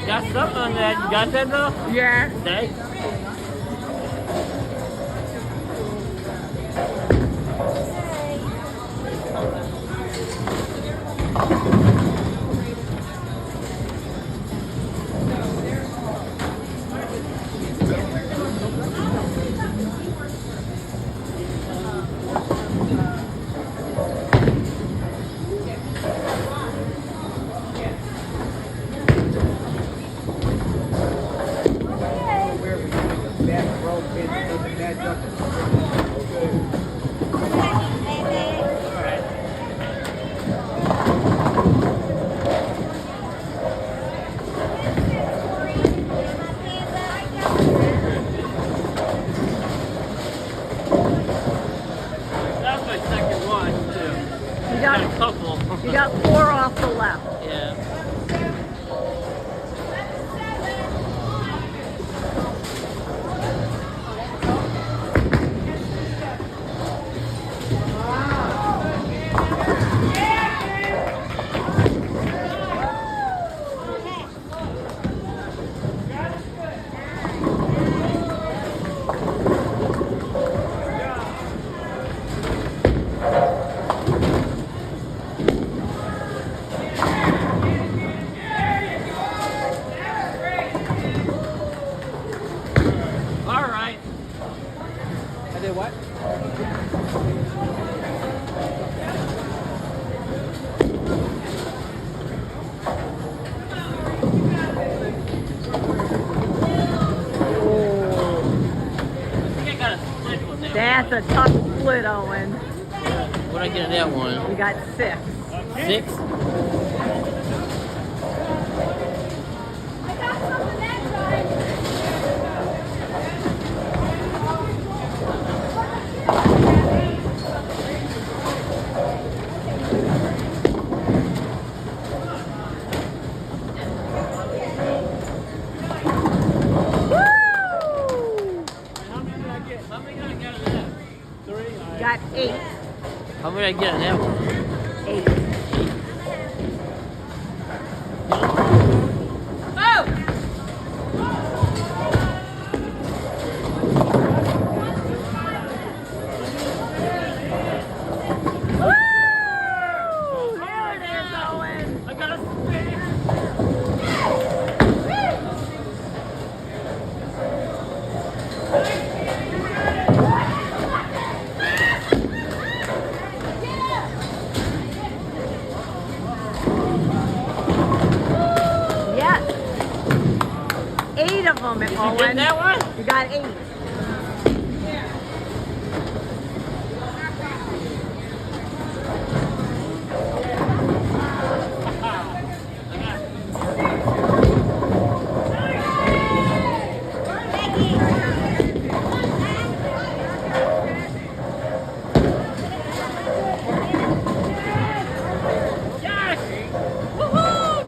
Got something on that. You got that though? Yeah. Okay. That's my second one too. You Got a got couple. you got 4 off the left. Yeah. All right. I did what? I think I got a split one there. That's a tough split, Owen. What'd I get in that one? You got 6. 6? How many did I get? How many did I get in that? 3? You got 8. How many did I get in that one? 8. Woo! There it is, Owen. I got a split. Yes. 8 of them, Did you Owen. get that one? You got 8.